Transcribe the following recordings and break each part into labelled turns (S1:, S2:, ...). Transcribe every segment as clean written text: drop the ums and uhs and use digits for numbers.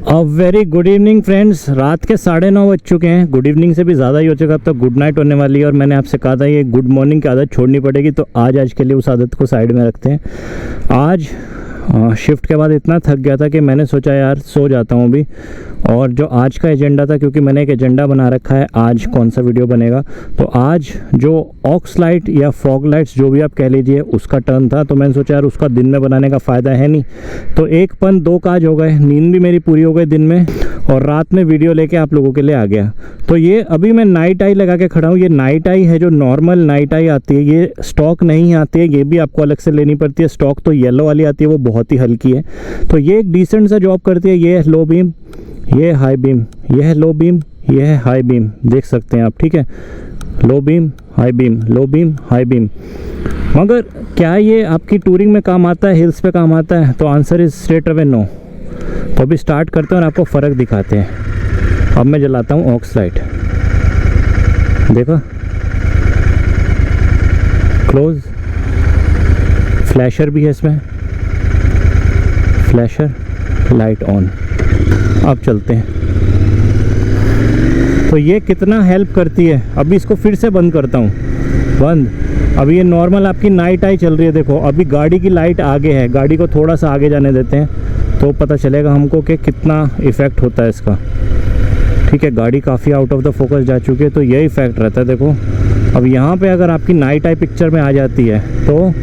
S1: A very good evening friends. रात के 9:30 बज चुके हैं। गुड इवनिंग से भी ज़्यादा ही हो चुका, अब तो गुड नाइट होने वाली है। और मैंने आपसे कहा था ये गुड मॉर्निंग की आदत छोड़नी पड़ेगी, तो आज के लिए उस आदत को साइड में रखते हैं। आज शिफ्ट के बाद इतना थक गया था कि मैंने सोचा यार सो जाता हूँ अभी। और जो आज का एजेंडा था, क्योंकि मैंने एक एजेंडा बना रखा है आज कौन सा वीडियो बनेगा, तो आज जो ऑक्स लाइट या फॉग लाइट्स जो भी आप कह लीजिए उसका टर्न था। तो मैंने सोचा यार उसका दिन में बनाने का फ़ायदा है नहीं, तो एक पन दो काज हो गए। नींद भी मेरी पूरी हो गई दिन में, और रात में वीडियो लेके आप लोगों के लिए आ गया। तो ये अभी मैं नाइट आई लगा के खड़ा हूँ। ये नाइट आई है, जो नॉर्मल नाइट आई आती है, ये स्टॉक नहीं आती है, ये भी आपको अलग से लेनी पड़ती है। स्टॉक तो येलो वाली आती है, वो बहुत ही हल्की है। तो ये एक डिसेंट सा जॉब करती है। ये है लो बीम, ये है हाई बीम, ये है लो बीम, ये है हाई बीम, देख सकते हैं आप, ठीक है। Low beam, high beam, low beam, high beam. मगर क्या ये आपकी टूरिंग में काम आता है, हिल्स पे काम आता है? तो answer is straight away no. तो अभी स्टार्ट करते हैं और आपको फ़र्क दिखाते हैं। अब मैं जलाता हूँ ऑक्स लाइट, देखो क्लोज, फ्लैशर भी है इसमें, फ्लैशर, लाइट ऑन। अब चलते हैं। तो ये कितना हेल्प करती है। अभी इसको फिर से बंद करता हूँ, बंद। अभी ये नॉर्मल आपकी नाइट आई चल रही है, देखो अभी गाड़ी की लाइट आगे है, गाड़ी को थोड़ा सा आगे जाने देते हैं तो पता चलेगा हमको कि कितना इफ़ेक्ट होता है इसका, ठीक है। गाड़ी काफ़ी आउट ऑफ द फोकस जा चुकी है, तो ये इफ़ेक्ट रहता है, देखो। अब यहाँ पे अगर आपकी नाइट आई पिक्चर में आ जाती है तो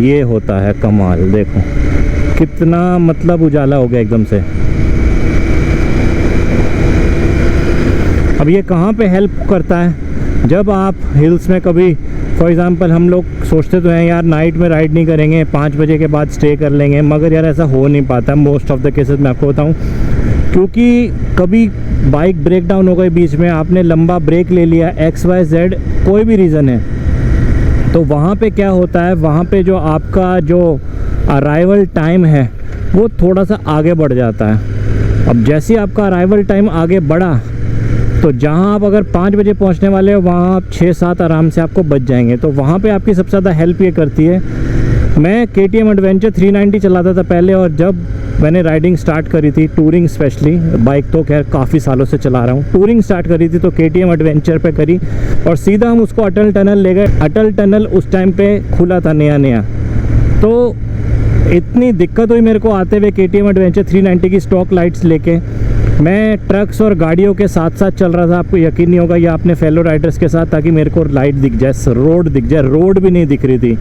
S1: ये होता है कमाल, देखो कितना मतलब उजाला हो गया एकदम से। अब ये कहाँ पे हेल्प करता है? जब आप हिल्स में कभी, फॉर एग्ज़ाम्पल हम लोग सोचते तो हैं यार नाइट में राइड नहीं करेंगे, 5 बजे के बाद स्टे कर लेंगे, मगर यार ऐसा हो नहीं पाता मोस्ट ऑफ द केसेस में, आपको बताऊं। क्योंकि कभी बाइक ब्रेक डाउन हो गई बीच में, आपने लंबा ब्रेक ले लिया, XYZ कोई भी रीज़न है, तो वहाँ पे क्या होता है, वहाँ पे जो आपका जो अराइवल टाइम है वो थोड़ा सा आगे बढ़ जाता है। अब जैसे ही आपका अराइवल टाइम आगे बढ़ा, तो जहाँ आप अगर 5 बजे पहुँचने वाले हो, वहाँ आप 6-7 आराम से आपको बच जाएंगे। तो वहाँ पे आपकी सबसे ज़्यादा हेल्प ये करती है। मैं KTM एडवेंचर 390 चलाता था पहले, और जब मैंने राइडिंग स्टार्ट करी थी, टूरिंग स्पेशली, बाइक तो खैर काफ़ी सालों से चला रहा हूँ, टूरिंग स्टार्ट करी थी तो KTM एडवेंचर पे करी, और सीधा हम उसको अटल टनल ले गए। अटल टनल उस टाइम पे खुला था नया नया, तो इतनी दिक्कत हुई मेरे को आते हुए KTM एडवेंचर 390 की स्टॉक लाइट्स लेके। मैं ट्रक्स और गाड़ियों के साथ साथ चल रहा था, आपको यकीन नहीं होगा, या अपने फेलो राइडर्स के साथ, ताकि मेरे को लाइट दिख जाए, रोड दिख जाए। रोड भी नहीं दिख रही थी।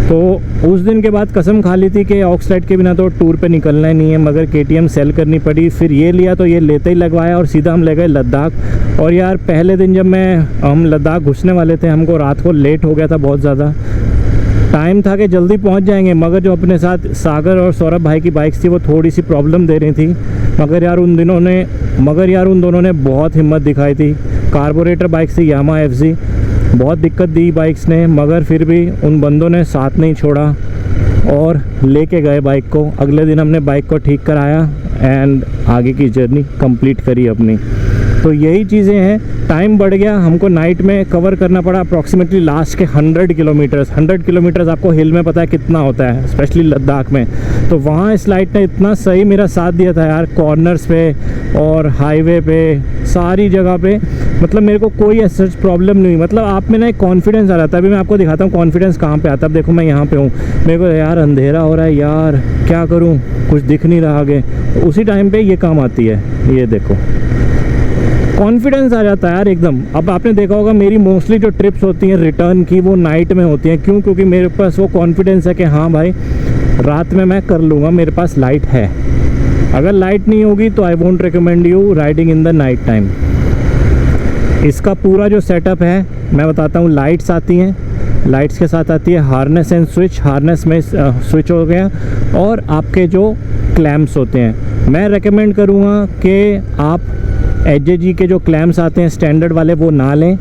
S1: तो उस दिन के बाद कसम खा ली थी कि ऑक्स लाइट के बिना तो टूर पे निकलना ही नहीं है, मगर KTM सेल करनी पड़ी। फिर ये लिया, तो ये लेते ही लगवाया और सीधा हम ले गए लद्दाख। और यार पहले दिन जब हम लद्दाख घुसने वाले थे, हमको रात को लेट हो गया था बहुत ज़्यादा। टाइम था कि जल्दी पहुंच जाएंगे, मगर जो अपने साथ सागर और सौरभ भाई की बाइक्स थी वो थोड़ी सी प्रॉब्लम दे रही थी। मगर यार उन दोनों ने बहुत हिम्मत दिखाई थी। कार्बोरेटर बाइक्स थी, यामा FZ, बहुत दिक्कत दी बाइक्स ने, मगर फिर भी उन बंदों ने साथ नहीं छोड़ा और लेके गए बाइक को। अगले दिन हमने बाइक को ठीक कराया एंड आगे की जर्नी कंप्लीट करी अपनी। तो यही चीज़ें हैं। टाइम बढ़ गया, हमको नाइट में कवर करना पड़ा अप्रॉक्सीमेटली लास्ट के 100 किलोमीटर्स। 100 किलोमीटर्स आपको हिल में पता है कितना होता है, स्पेशली लद्दाख में। तो वहाँ इस लाइट ने इतना सही मेरा साथ दिया था यार, कॉर्नर्स पे और हाईवे पे, सारी जगह पे, मतलब मेरे को कोई ऐसा प्रॉब्लम नहीं हुई। मतलब आप में ना एक कॉन्फिडेंस आ जाता है। अभी मैं आपको दिखाता हूँ कॉन्फिडेंस कहाँ पे आता है। अब देखो मैं यहाँ पे हूँ, मेरे को यार अंधेरा हो रहा है, यार क्या करूँ, कुछ दिख नहीं रहा आगे, तो उसी टाइम पे ये काम आती है। ये देखो कॉन्फिडेंस आ जाता है यार एकदम। अब आपने देखा होगा मेरी मोस्टली जो ट्रिप्स होती हैं रिटर्न की, वो नाइट में होती हैं। क्यों? क्योंकि मेरे पास वो कॉन्फिडेंस है कि हाँ भाई रात में मैं कर लूँगा, मेरे पास लाइट है। अगर लाइट नहीं होगी तो I won't recommend you riding in the night time. इसका पूरा जो सेटअप है मैं बताता हूँ। लाइट्स आती हैं, लाइट्स के साथ आती है हार्नेस एंड स्विच। हार्नेस में स्विच हो गया, और आपके जो क्लैम्प्स होते हैं, मैं रेकमेंड करूँगा कि आप HJG के जो क्लैम्प्स आते हैं स्टैंडर्ड वाले वो ना लें,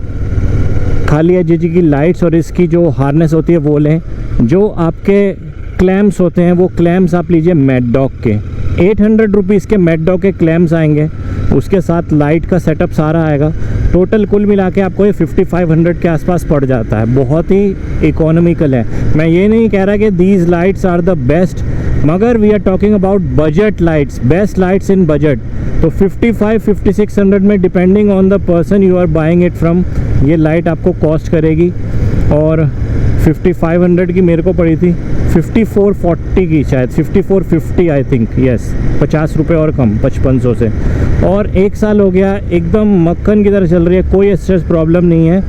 S1: खाली HJG की लाइट्स और इसकी जो हार्नेस होती है वो लें। जो आपके क्लैम्प्स होते हैं वो क्लैम्प्स आप लीजिए मैड डॉग के, 800 रुपीज़ के मैड डॉग के क्लैम्प्स आएंगे, उसके साथ लाइट का सेटअप सारा आएगा। टोटल कुल मिला के आपको ये 5500 के आसपास पड़ जाता है। बहुत ही इकोनॉमिकल है। मैं ये नहीं कह रहा कि these lights are the best, मगर we are talking about budget lights, best lights in budget. तो 55-5600 में depending on the person you are buying it from, ये लाइट आपको कॉस्ट करेगी। और 5500 की मेरे को पड़ी थी, 5440 की शायद, 5450 आई थिंक, यस, 50 रुपये और कम 5500 से। और 1 साल हो गया, एकदम मक्खन की तरह चल रही है, कोई स्ट्रेस प्रॉब्लम नहीं है।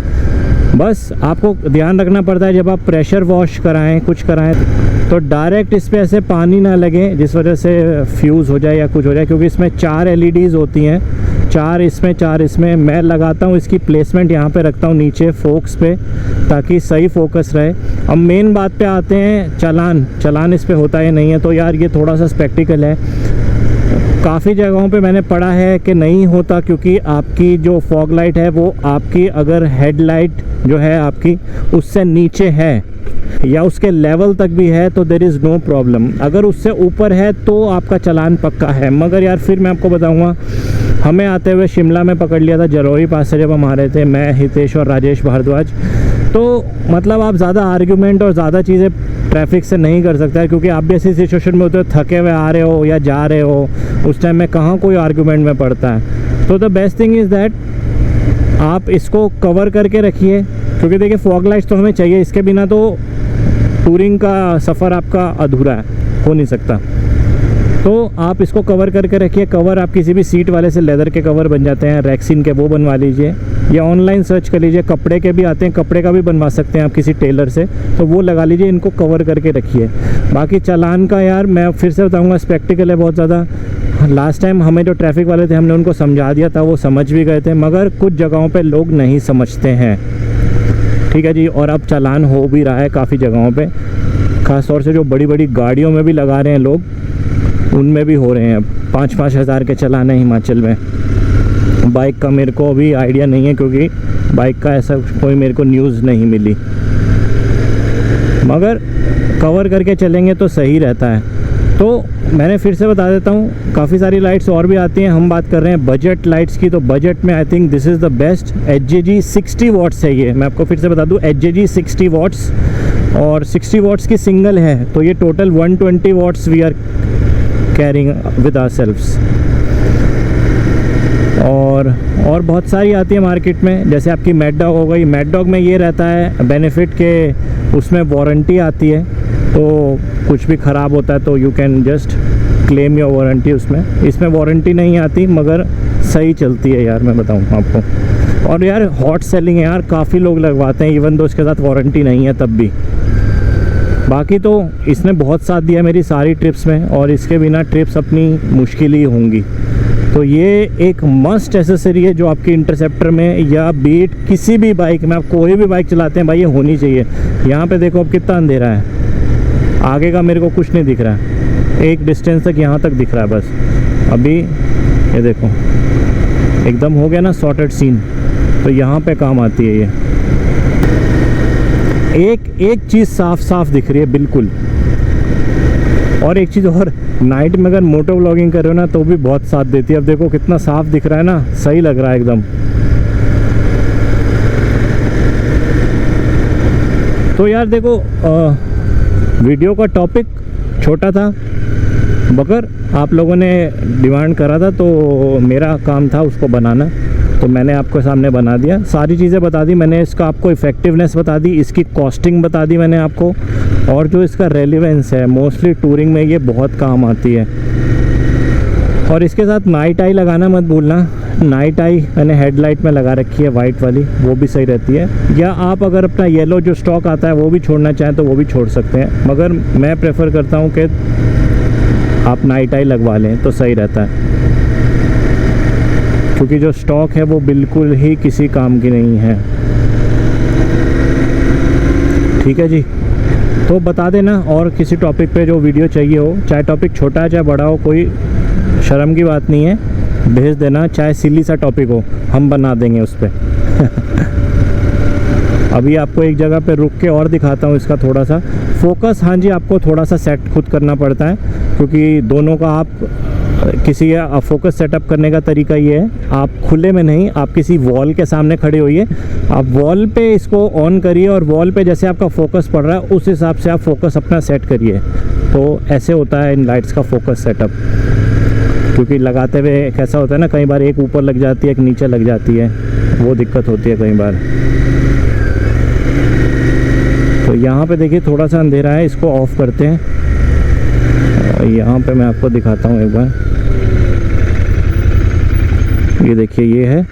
S1: बस आपको ध्यान रखना पड़ता है जब आप प्रेशर वॉश कराएं, कुछ कराएं तो डायरेक्ट इस पर ऐसे पानी ना लगे जिस वजह से फ्यूज़ हो जाए या कुछ हो जाए, क्योंकि इसमें 4 LEDs होती हैं, 4 इसमें 4 इसमें। मैं लगाता हूँ, इसकी प्लेसमेंट यहाँ पे रखता हूँ नीचे फोक्स पे, ताकि सही फोकस रहे। अब मेन बात पे आते हैं, चलान इस पे होता है नहीं है। तो यार ये थोड़ा सा स्पेक्टिकल है, काफ़ी जगहों पे मैंने पढ़ा है कि नहीं होता, क्योंकि आपकी जो फॉग लाइट है वो आपकी अगर हेडलाइट जो है आपकी उससे नीचे है या उसके लेवल तक भी है तो देयर इज़ नो प्रॉब्लम। अगर उससे ऊपर है तो आपका चालान पक्का है। मगर यार फिर मैं आपको बताऊंगा, हमें आते हुए शिमला में पकड़ लिया था, जरोही पास से जब हम आ रहे थे, मैं, हितेश और राजेश भारद्वाज। तो मतलब आप ज़्यादा आर्ग्यूमेंट और ज़्यादा चीज़ें ट्रैफिक से नहीं कर सकता है, क्योंकि आप भी ऐसी सिचुएशन में होते हो, थके हुए आ रहे हो या जा रहे हो, उस टाइम में कहाँ कोई आर्ग्यूमेंट में पड़ता है। तो the best thing is that आप इसको कवर करके रखिए, क्योंकि देखिए फॉग लाइट्स तो हमें चाहिए, इसके बिना तो टूरिंग का सफ़र आपका अधूरा है, हो नहीं सकता। तो आप इसको कवर करके रखिए। कवर आप किसी भी सीट वाले से लेदर के कवर बन जाते हैं, रैक्सिन के, वो बनवा लीजिए, या ऑनलाइन सर्च कर लीजिए, कपड़े के भी आते हैं, कपड़े का भी बनवा सकते हैं आप किसी टेलर से, तो वो लगा लीजिए। इनको कवर करके रखिए। बाकी चालान का यार मैं फिर से बताऊँगा, स्पेक्टिकल है बहुत ज़्यादा। लास्ट टाइम हमें जो ट्रैफिक वाले थे हमने उनको समझा दिया था, वो समझ भी गए थे, मगर कुछ जगहों पे लोग नहीं समझते हैं। ठीक है जी। और अब चालान हो भी रहा है काफ़ी जगहों पे, ख़ास तौर से जो बड़ी बड़ी गाड़ियों में भी लगा रहे हैं लोग, उनमें भी हो रहे हैं। अब 5-5 हज़ार के चालान है हिमाचल में। बाइक का मेरे को अभी आइडिया नहीं है, क्योंकि बाइक का ऐसा कोई मेरे को न्यूज़ नहीं मिली, मगर कवर करके चलेंगे तो सही रहता है। तो मैंने फिर से बता देता हूँ, काफ़ी सारी लाइट्स और भी आती हैं। हम बात कर रहे हैं बजट लाइट्स की, तो बजट में I think this is the best. HJG 60 watts है ये, मैं आपको फिर से बता दूँ, HJG 60 वाट्स, और 60 वाट्स की सिंगल है, तो ये total 120 watts we are carrying with ourselves. और बहुत सारी आती है मार्केट में, जैसे आपकी मैड डॉग हो गई। मैड डॉग में ये रहता है बेनिफिट के उसमें वारंटी आती है, तो कुछ भी ख़राब होता है तो you can just claim your warranty उसमें। इसमें वारंटी नहीं आती, मगर सही चलती है यार, मैं बताऊँ आपको। और यार हॉट सेलिंग है यार, काफ़ी लोग लगवाते हैं, इवन दो इसके साथ वारंटी नहीं है तब भी। बाकी तो इसने बहुत साथ दिया मेरी सारी ट्रिप्स में, और इसके बिना ट्रिप्स अपनी मुश्किल ही होंगी। तो ये एक मस्ट एसेसरी है जो आपकी इंटरसेप्टर में या बीट किसी भी बाइक में, आप कोई भी बाइक चलाते हैं भाई, ये होनी चाहिए। यहाँ पे देखो अब कितना अंधेरा है, आगे का मेरे को कुछ नहीं दिख रहा है, एक डिस्टेंस तक यहाँ तक दिख रहा है बस। अभी ये देखो एकदम हो गया ना सॉर्टेड सीन, तो यहाँ पे काम आती है ये। एक चीज़ साफ साफ दिख रही है बिल्कुल। और एक चीज़ और, नाइट में अगर मोटो व्लॉगिंग कर रहे हो ना तो भी बहुत साथ देती है। अब देखो कितना साफ दिख रहा है ना, सही लग रहा है एकदम। तो यार देखो वीडियो का टॉपिक छोटा था, मगर आप लोगों ने डिमांड करा था, तो मेरा काम था उसको बनाना, तो मैंने आपके सामने बना दिया। सारी चीज़ें बता दी मैंने, इसका आपको इफ़ेक्टिवनेस बता दी, इसकी कॉस्टिंग बता दी मैंने आपको, और जो इसका रेलेवेंस है मोस्टली टूरिंग में ये बहुत काम आती है। और इसके साथ नाइट आई लगाना मत भूलना। नाइट आई मैंने हेडलाइट में लगा रखी है, वाइट वाली, वो भी सही रहती है। या आप अगर अपना येलो जो स्टॉक आता है वो भी छोड़ना चाहें तो वो भी छोड़ सकते हैं, मगर मैं प्रेफर करता हूँ कि आप नाइट आई लगवा लें तो सही रहता है, क्योंकि जो स्टॉक है वो बिल्कुल ही किसी काम की नहीं है। ठीक है जी। तो बता देना और किसी टॉपिक पे जो वीडियो चाहिए हो, चाहे टॉपिक छोटा है चाहे बड़ा हो, कोई शर्म की बात नहीं है, भेज देना। चाहे सिली सा टॉपिक हो, हम बना देंगे उस पर। अभी आपको एक जगह पे रुक के और दिखाता हूँ इसका थोड़ा सा फोकस। हाँ जी, आपको थोड़ा सा सेट खुद करना पड़ता है, क्योंकि दोनों का आप किसी फोकस सेटअप करने का तरीका ये है, आप खुले में नहीं, आप किसी वॉल के सामने खड़े होइए, आप वॉल पे इसको ऑन करिए और वॉल पे जैसे आपका फोकस पड़ रहा है उस हिसाब से आप फोकस अपना सेट करिए। तो ऐसे होता है इन लाइट्स का फोकस सेटअप। क्योंकि लगाते हुए कैसा होता है ना, कई बार एक ऊपर लग जाती है एक नीचे लग जाती है, वो दिक्कत होती है कई बार। तो यहाँ पे देखिए थोड़ा सा अंधेरा है, इसको ऑफ़ करते हैं। और यहाँ पे मैं आपको दिखाता हूँ एक बार, ये देखिए ये है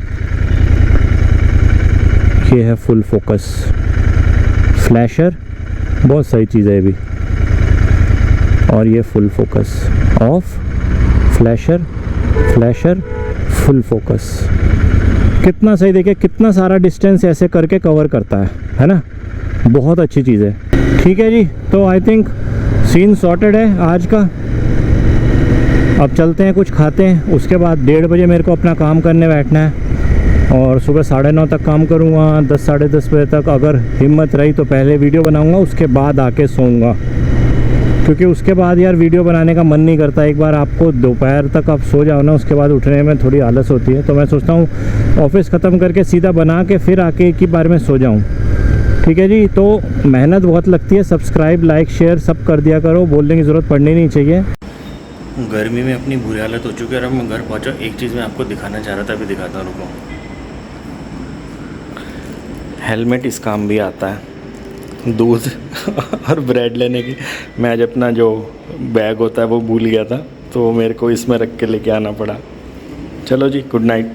S1: फुल फोकस फ्लैशर, बहुत सही चीज़ है ये भी। और ये full focus of, flasher full focus, कितना सही। देखिए कितना सारा डिस्टेंस ऐसे करके कवर करता है ना, बहुत अच्छी चीज़ है। ठीक है जी, तो आई थिंक सीन सॉर्टेड है आज का। अब चलते हैं कुछ खाते हैं, उसके बाद 1:30 बजे मेरे को अपना काम करने बैठना है और सुबह 9:30 तक काम करूँगा, 10 साढ़े 10 बजे तक अगर हिम्मत रही तो पहले वीडियो बनाऊँगा, उसके बाद आके सोऊंगा। क्योंकि उसके बाद यार वीडियो बनाने का मन नहीं करता। एक बार आपको दोपहर तक आप सो जाओ ना, उसके बाद उठने में थोड़ी आलस होती है। तो मैं सोचता हूँ ऑफिस ख़त्म करके सीधा बना के फिर आके एक ही बार में सो जाऊँ। ठीक है जी, तो मेहनत बहुत लगती है। सब्सक्राइब लाइक शेयर सब कर दिया करो, बोलने की ज़रूरत पड़नी नहीं चाहिए।
S2: गर्मी में अपनी बुरी हालत हो चुकी है और अब मैं घर पहुंचा। एक चीज़ मैं आपको दिखाना चाह रहा था, अभी दिखाता हूँ, रुको। हेलमेट इस काम भी आता है, दूध और ब्रेड लेने की। मैं आज अपना जो बैग होता है वो भूल गया था, तो मेरे को इसमें रख के लेके आना पड़ा। चलो जी, गुड नाइट।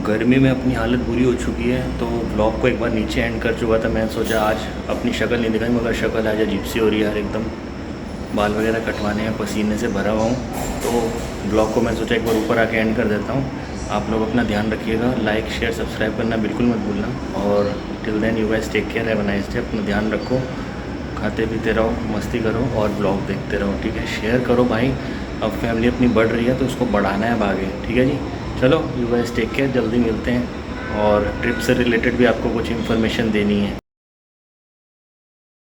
S2: गर्मी में अपनी हालत बुरी हो चुकी है, तो ब्लॉग को एक बार नीचे एंड कर चुका था। मैं सोचा आज अपनी शक्ल नहीं दिखाई, मगर शक्ल आज अजीब सी हो रही है यार, एकदम बाल वगैरह कटवाने हैं, पसीने से भरा हुआ हूँ। तो ब्लॉग को मैं सोचा एक बार ऊपर आके एंड कर देता हूँ। आप लोग अपना ध्यान रखिएगा, लाइक शेयर सब्सक्राइब करना बिल्कुल मत भूलना। और till then you guys take care, have a nice day. अपना ध्यान रखो, खाते पीते रहो, मस्ती करो और ब्लॉग देखते रहो। ठीक है, शेयर करो भाई, अब फैमिली अपनी बढ़ रही है तो उसको बढ़ाना है अब आगे। ठीक है जी, चलो यू गाइस टेक केयर, जल्दी मिलते हैं। और ट्रिप से रिलेटेड भी आपको कुछ इन्फॉर्मेशन देनी है।